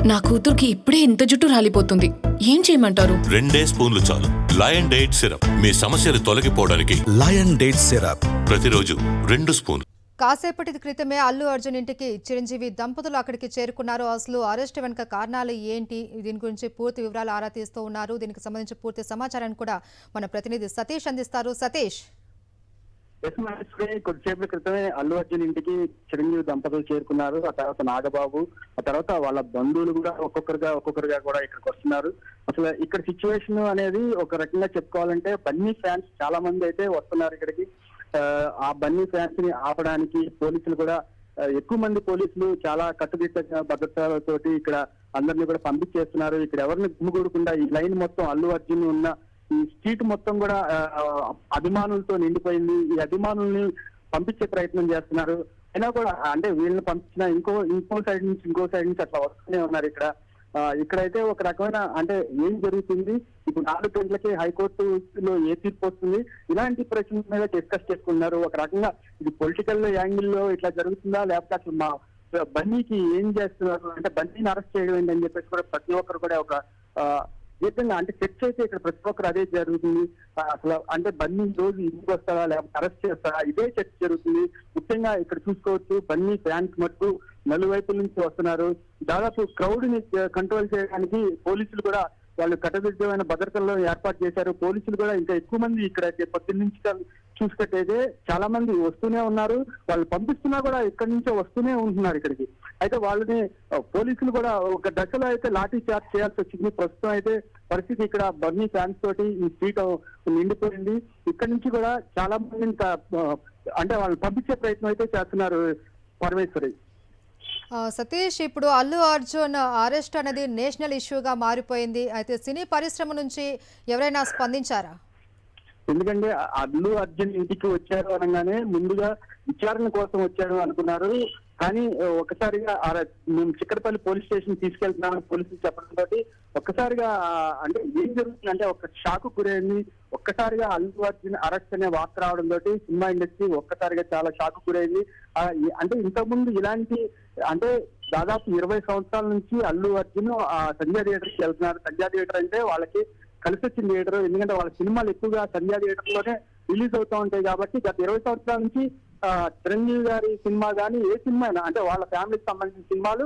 నా కూతురికి ఇప్పుడే ఇంత జుట్టు రాలిపోతుంది. ఏం చేయమంటారు? 2 స్పూన్లు చాలు. లయన్ డేట్ సిరప్ మీ సమస్యలు తొలగిపోవడానికి. లయన్ డేట్ సిరప్ ప్రతిరోజు 2 స్పూన్లు. కాసేపటి క్రితమే అల్లు అర్జున్ ఇంటికి చిరంజీవి దంపతులు అక్కడికి చేరుకున్నారు. అసలు అరెస్ట్ వెనుక కారణాలు ఏంటి, దీని గురించి పూర్తి వివరాలు ఆరా తీస్తూ ఉన్నారు. దీనికి సంబంధించి పూర్తి సమాచారాన్ని కూడా మన ప్రతినిధి సతీష్ అందిస్తారు. సతీష్, కొద్దిసేపటి క్రితమే అల్లు అర్జున్ ఇంటికి చిరంజీవి దంపతులు చేరుకున్నారు. ఆ తర్వాత నాగబాబు, ఆ తర్వాత వాళ్ళ బంధువులు కూడా ఒక్కొక్కరుగా కూడా ఇక్కడికి వస్తున్నారు. అసలు ఇక్కడ సిచ్యువేషన్ అనేది ఒక రకంగా చెప్పుకోవాలంటే బన్నీ ఫ్యాన్స్ చాలా మంది అయితే వస్తున్నారు ఇక్కడికి. ఆ బన్నీ ఫ్యాన్స్ ని ఆపడానికి పోలీసులు కూడా ఎక్కువ మంది పోలీసులు చాలా కట్టుదిట్టంగా భద్రతతోటి ఇక్కడ అందరినీ కూడా పంపించేస్తున్నారు. ఇక్కడ ఎవరిని గుమ్మిగూడకుండా ఈ లైన్ మొత్తం అల్లు అర్జున్ ఉన్న ఈ స్ట్రీట్ మొత్తం కూడా అభిమానులతో నిండిపోయింది. ఈ అభిమానుల్ని పంపించే ప్రయత్నం చేస్తున్నారు. అయినా కూడా అంటే వీళ్ళని పంపించిన ఇంకో సైడ్ నుంచి అట్లా వస్తూనే ఉన్నారు. ఇక్కడైతే ఒక రకమైన అంటే ఏం జరుగుతుంది, ఇప్పుడు 4 గంటలకి హైకోర్టులో ఏ తీర్పు వస్తుంది, ఇలాంటి ప్రశ్నల మీద డిస్కస్ చేసుకున్నారు. ఒక రకంగా ఇది పొలిటికల్ యాంగిల్లో ఇట్లా జరుగుతుందా, లేకపోతే అసలు మా బన్నీకి ఏం చేస్తున్నారు అంటే బన్నీని అరెస్ట్ చేయడం ఏంటని చెప్పేసి కూడా ప్రతి ఒక్కరు కూడా ఒక విధంగా అంటే చర్చ అయితే ఇక్కడ ప్రతి ఒక్కరు అదే జరుగుతుంది. అసలు అంటే బన్నీ రోజు ఇంటికి వస్తారా లేకపోతే అరెస్ట్ చేస్తారా, ఇదే చర్చ జరుగుతుంది. ముఖ్యంగా ఇక్కడ చూసుకోవచ్చు బన్నీ ఫ్యాన్స్ మట్టు నలువైపుల నుంచి వస్తున్నారు. దాదాపు క్రౌడ్ ని కంట్రోల్ చేయడానికి పోలీసులు కూడా వాళ్ళు కట్టుదిట్టమైన భద్రతల్లో ఏర్పాటు చేశారు. పోలీసులు కూడా ఇంకా ఎక్కువ మంది ఇక్కడ పొద్దున్న నుంచి చూసుకట్టయితే చాలా మంది వస్తూనే ఉన్నారు. వాళ్ళు పంపిస్తున్నా కూడా ఇక్కడి నుంచే వస్తూనే ఉంటున్నారు ఇక్కడికి. అయితే వాళ్ళని పోలీసులు కూడా ఒక దశలో అయితే లాఠీ చార్జ్ చేయాల్సి వచ్చింది. ప్రస్తుతం అయితే పరిస్థితి ఇక్కడ బన్నీ ఫ్యాన్స్ తోటి ఈ స్ట్రీట్ నిండిపోయింది. ఇక్కడి నుంచి కూడా చాలా మంది ఇంకా అంటే వాళ్ళు పంపించే ప్రయత్నం అయితే చేస్తున్నారు. పరమేశ్వరి, సతీష్, ఇప్పుడు అల్లు అర్జున్ అరెస్ట్ అనేది నేషనల్ ఇష్యూగా మారిపోయింది. అయితే సినీ పరిశ్రమ నుంచి ఎవరైనా స్పందించారా? ఎందుకంటే అల్లు అర్జున్ ఇంటికి వచ్చారు అనగానే ముందుగా విచారణ కోసం వచ్చారు అనుకున్నారు. కానీ ఒక్కసారిగా మేము చిక్కడపల్లి పోలీస్ స్టేషన్ తీసుకెళ్తున్నామని పోలీసులు చెప్పడంతో ఒక్కసారిగా అంటే ఏం జరుగుతుందంటే ఒక షాక్ గురైంది. ఒక్కసారిగా అల్లు అర్జున్ అరెస్ట్ అనే వార్త రావడంతో సినిమా ఇండస్ట్రీ ఒక్కసారిగా చాలా షాక్ గురైంది. అంటే ఇంతకుముందు ఇలాంటి అంటే దాదాపు 20 సంవత్సరాల నుంచి అల్లు అర్జున్ సంధ్యా థియేటర్కి వెళ్తున్నారు. సంధ్యా థియేటర్ అంటే వాళ్ళకి కలిసి వచ్చిన థియేటర్, ఎందుకంటే వాళ్ళ సినిమాలు ఎక్కువగా సంధ్యా థియేటర్ లోనే రిలీజ్ అవుతూ ఉంటాయి. కాబట్టి గత 20 సంవత్సరాల నుంచి చిరంజీవి గారి సినిమా కానీ ఏ సినిమా అయినా అంటే వాళ్ళ ఫ్యామిలీకి సంబంధించిన సినిమాలు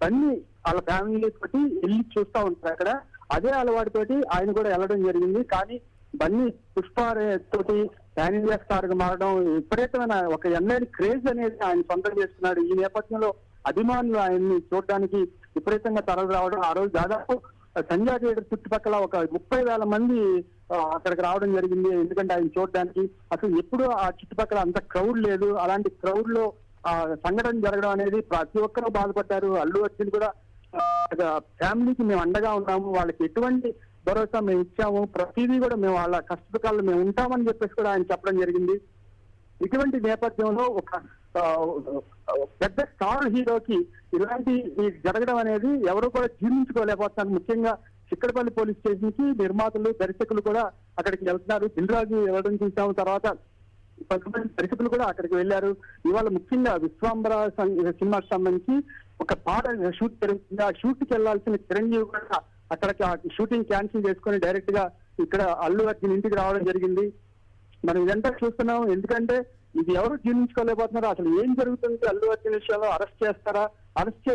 బన్నీ వాళ్ళ ఫ్యామిలీ తోటి వెళ్ళి చూస్తూ ఉంటారు. అక్కడ అదే అలవాటుతోటి ఆయన కూడా వెళ్ళడం జరిగింది. కానీ బన్నీ పుష్ప తోటి ప్యాన్ ఇండియా స్టార్ గా మారడం విపరీతమైన ఒక ఎన్నైనా క్రేజ్ అనేది ఆయన సొంతం చేసుకున్నాడు. ఈ నేపథ్యంలో అభిమానులు ఆయన్ని చూడడానికి విపరీతంగా తరలి రావడం, ఆ రోజు దాదాపు సంధ్యా థియేటర్ చుట్టుపక్కల ఒక 30,000 మంది అక్కడికి రావడం జరిగింది. ఎందుకంటే ఆయన చూడడానికి అసలు ఎప్పుడు ఆ చుట్టుపక్కల అంత క్రౌడ్ లేదు. అలాంటి క్రౌడ్ లో సంఘటన జరగడం అనేది ప్రతి ఒక్కరూ బాధపడ్డారు. అల్లు అర్జున్ కూడా ఫ్యామిలీకి మేము అండగా ఉన్నాము, వాళ్ళకి ఎటువంటి భరోసా మేము ఇచ్చాము, ప్రతిదీ కూడా మేము వాళ్ళ కష్టకాలంలో మేము ఉంటామని చెప్పేసి కూడా ఆయన చెప్పడం జరిగింది. ఇటువంటి నేపథ్యంలో ఒక పెద్ద స్టార్ హీరోకి ఇలాంటి జరగడం అనేది ఎవరు కూడా జీర్ణించుకోలేకపోతున్నారు. ముఖ్యంగా చిక్కడపల్లి పోలీస్ స్టేషన్ కి నిర్మాతలు దర్శకులు కూడా అక్కడికి వెళ్తున్నారు. దిల్ రాజు వెళ్ళడం చూసాము, తర్వాత కొంతమంది దర్శకులు కూడా అక్కడికి వెళ్లారు. ఇవాళ ముఖ్యంగా విశ్వాంబర సినిమాకి సంబంధించి ఒక పాట షూట్ జరుగుతుంది. ఆ షూట్ కి వెళ్లాల్సిన చిరంజీవి కూడా అక్కడికి ఆ షూటింగ్ క్యాన్సిల్ చేసుకుని డైరెక్ట్ గా ఇక్కడ అల్లు అర్జున్ ఇంటికి రావడం జరిగింది. మనం ఇదంతా చూస్తున్నాం. ఎందుకంటే ఇది ఎవరు జీర్ణించుకోలేకపోతున్నారు. అసలు ఏం జరుగుతుంది, అల్లు అర్జున్ విషయంలో అరెస్ట్ చేస్తారా, అరెస్ట్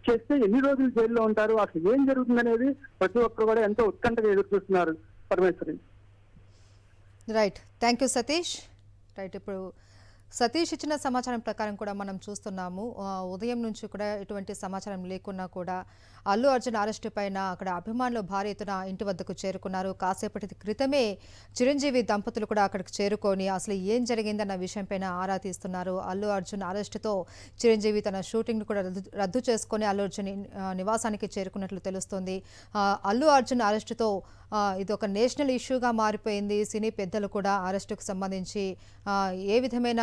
చేస్తే ఎన్ని రోజులు జైల్లో ఉంటారు, అసలు ఏం జరుగుతుంది అనేది ప్రతి ఒక్కరు కూడా ఎంతో ఉత్కంఠగా ఎదురు చూస్తున్నారు. Parameshwari, right, thank you Satish. Right, ఇప్పుడు సతీష్ ఇచ్చిన సమాచారం ప్రకారం కూడా మనం చూస్తున్నాము. ఉదయం నుంచి కూడా ఎటువంటి సమాచారం లేకున్నా కూడా అల్లు అర్జున్ అరెస్టు పైన అక్కడ అభిమానులు భారీ ఎత్తున ఇంటి వద్దకు చేరుకున్నారు. కాసేపటి క్రితమే చిరంజీవి దంపతులు కూడా అక్కడికి చేరుకొని అసలు ఏం జరిగిందన్న విషయంపైన ఆరా తీస్తున్నారు. అల్లు అర్జున్ అరెస్టుతో చిరంజీవి తన షూటింగ్ను కూడా రద్దు చేసుకొని అల్లు అర్జున్ నివాసానికి చేరుకున్నట్లు తెలుస్తోంది. అల్లు అర్జున్ అరెస్టుతో ఇది ఒక నేషనల్ ఇష్యూగా మారిపోయింది. సినీ పెద్దలు కూడా అరెస్టుకు సంబంధించి ఏ విధమైన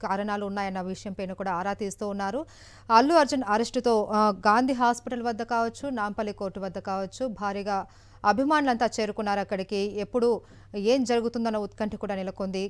కారణాలు ఉన్నాయన్న విషయంపైన కూడా ఆరా తీస్తూ ఉన్నారు. అల్లు అర్జున్ అరెస్టుతో గాంధీ హాస్పిటల్ వద్ద కావచ్చు, నాంపల్లి కోర్టు వద్ద కావచ్చు భారీగా అభిమానులంతా చేరుకున్నారు అక్కడికి. ఎప్పుడు ఏం జరుగుతుందన్న ఉత్కంఠ కూడా నెలకొంది.